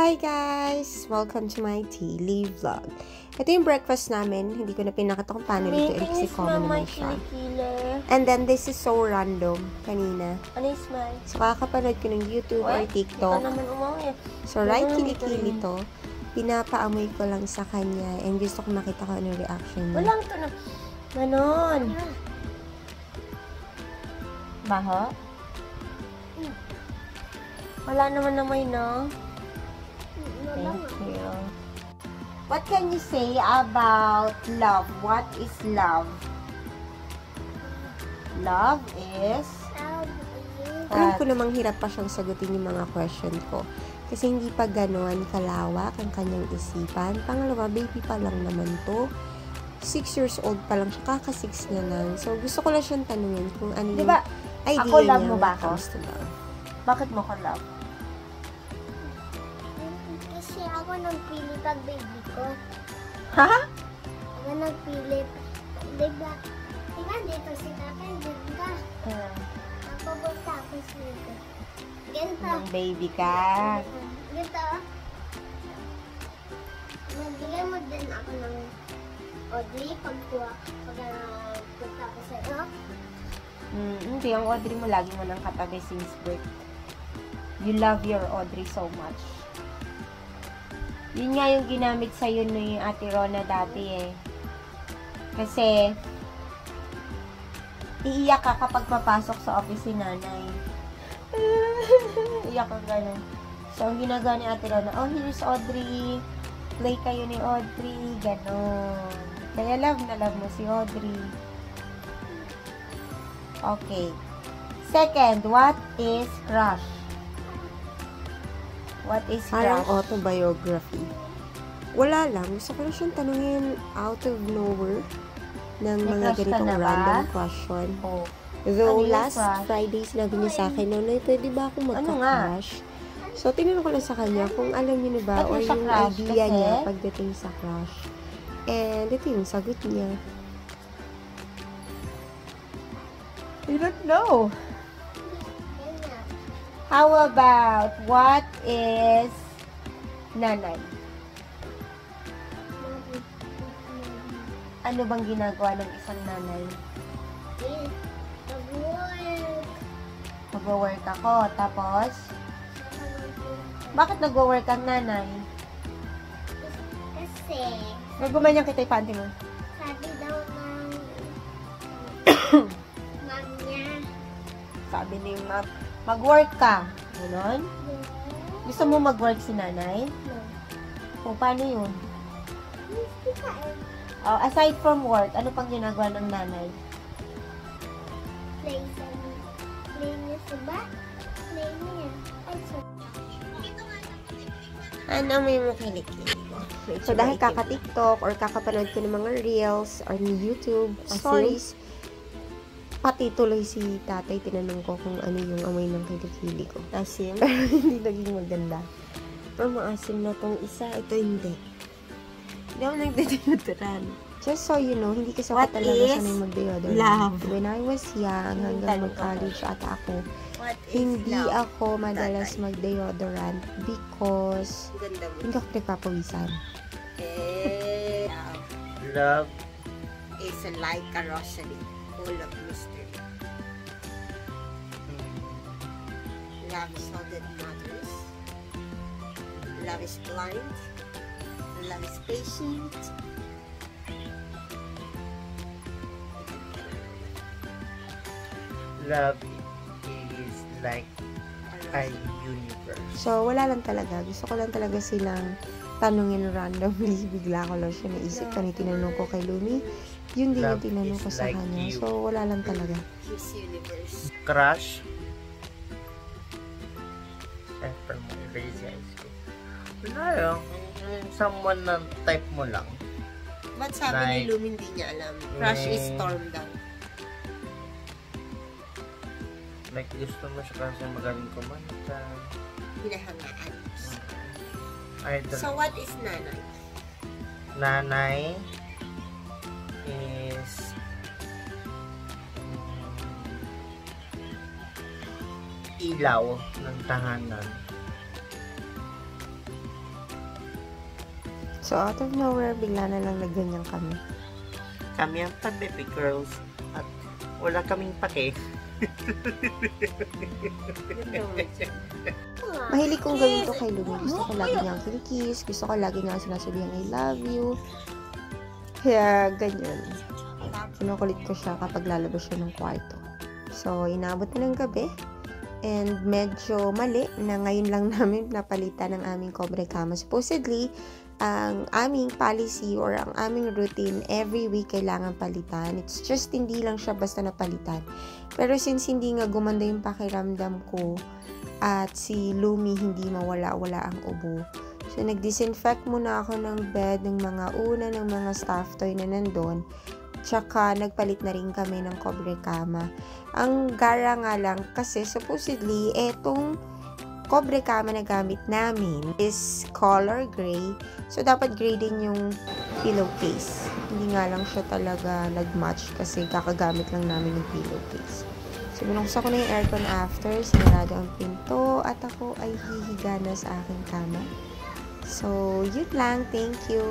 Hi guys! Welcome to my daily vlog. Ito yung breakfast namin. Hindi ko na pinakita kung paano lutuin kasi common naman siya. And then this is so random kanina. Ano yung smile? So kakapanood ko ng YouTube or TikTok. So right kilikili to. Pinapaamoy ko lang sa kanya and gusto ko makita ko ano reaction niya. Walang to na. Ganon. Baho? Wala naman na may no. Thank you. What can you say about love? What is love? Love is... Alam ko namang hirap pa siyang sagutin yung mga question ko. Kasi hindi pa gano'n kalawak ang kanyang isipan. Pangalawa, baby pa lang naman to. 6 years old pa lang siya. Kaka-6 niya lang. So, gusto ko lang siyang tanungin kung ano yung diba, idea ako love niya mo ba ako? Bakit mo ko love? Kasi ako nagpili pag baby ko. Ha? Ako nagpili. Diba? Diba dito si tatay? Diba? Napapunta ako dito. Ganito. Nung baby ka. Ganito. Nagbigay mo din ako ng Audrey pag punta ako sa'yo. Hindi, ang Audrey mo lagi mo nang katabi since birth. You love your Audrey so much. Yun nga yung ginamit sa'yo ni Ate Rona dati eh. Kasi, iiyak ka kapag papasok sa office si nanay. Iyak ka gano'n. So, ang ginagawa ni Ate Rona, oh, here's Audrey. Play kayo ni Audrey. Gano'n. Kaya love na love mo si Audrey. Okay. Second, what is crush? What is Parang crush? autobiography. Wala lang. Gusto ko lang siyang tanungin out of nowhere ng May mga crush ka ganitong na ba? random question. Oh. Though Ano yung last crush? Friday sinabi niya sa akin, Nonoy, pwede ba ako magka-crush? So, tinanong ko lang sa kanya kung alam niyo na ba Ba't mo or siya yung crush? idea Kasi? niya pagdating sa crush. And ito yung sagot niya. I don't know. How about, what is nanay? Ano bang ginagawa ng isang nanay? Mag-work ako. Tapos, bakit nag-work ang nanay? Kasi, Nagumanyang kita yung panty mo. sabi daw ng mom niya. Sabi ni ma'am, mag-work ka. Ganon? Gusto mo mag-work si nanay? O, paano yun? Oh, aside from work, ano pang ginagawa ng nanay? Play niya sa ba? Play niya. Ay, sorry. Ano may mo kilikili? So, dahil kaka-TikTok or kakapanood ko ng mga reels or ni YouTube stories, pati tuloy si tatay, tinanong ko kung ano yung amoy ng kilikili ko. Asim? Pero hindi naging maganda. Pero maasim na tong isa, ito hindi. Hindi ako nagdedeodoran. Just so you know, hindi kasi What ako talaga is sanay mag-deodorant. love? When I was young, hanggang mag-college ata ako, What hindi ako madalas mag-deodorant because hindi ako nagpapawisan. Love Is like a rosary, full of mystery. Love is all that matters. Love is blind. Love is patient. love is like a universe. So, wala lang talaga. Gusto ko lang talaga silang tanungin randomly. Bigla ko lang siya naisip. Kanina tinanong ko kay Lumi. Yun din yung Love tinanong is ko sa like kanya. you. So, wala lang talaga. Crush. After mo, crazy eyes ko. Wala lang. Someone na type mo lang. Ba't sabi ni Like, Lumi hindi niya alam? Crush is eh, storm daw. Like, gusto mo siya kasi magaling kumanta. Hinahangaan. Idol. So, what is nanay? Nanay is ilaw ng tahanan. So, out of nowhere, bigla na lang nagganyan kami. Kami ang pa-baby girls at wala kaming pake. Mahilig kong gawin to kay Lumi. Gusto ko lagi niyang kinikis. Gusto ko lagi niyang sinasabihan, I love you. Kaya, ganyan. Kinukulit ko siya kapag lalabas siya ng kwarto. So, inabot na ng gabi. And medyo mali na ngayon lang namin napalitan ng aming Cobre Cama. Supposedly, ang aming policy or ang aming routine, every week kailangan palitan. It's just hindi lang siya basta napalitan. Pero since hindi nga gumanda yung pakiramdam ko at si Lumi hindi mawala-wala ang ubo, so nag-disinfect muna ako ng bed, ng mga una, ng mga stuffed toy na nandun. Tsaka nagpalit na rin kami ng Cobre Cama. Ang gara nga lang kasi supposedly etong Cobre Cama na gamit namin is color gray. So dapat gray din yung pillowcase. Hindi nga lang siya talaga nag-match kasi kakagamit lang namin ng pillowcase. So binuksan ko na yung aircon after, sinarado ang pinto at ako ay hihiga na sa aking kama. So yun lang, thank you.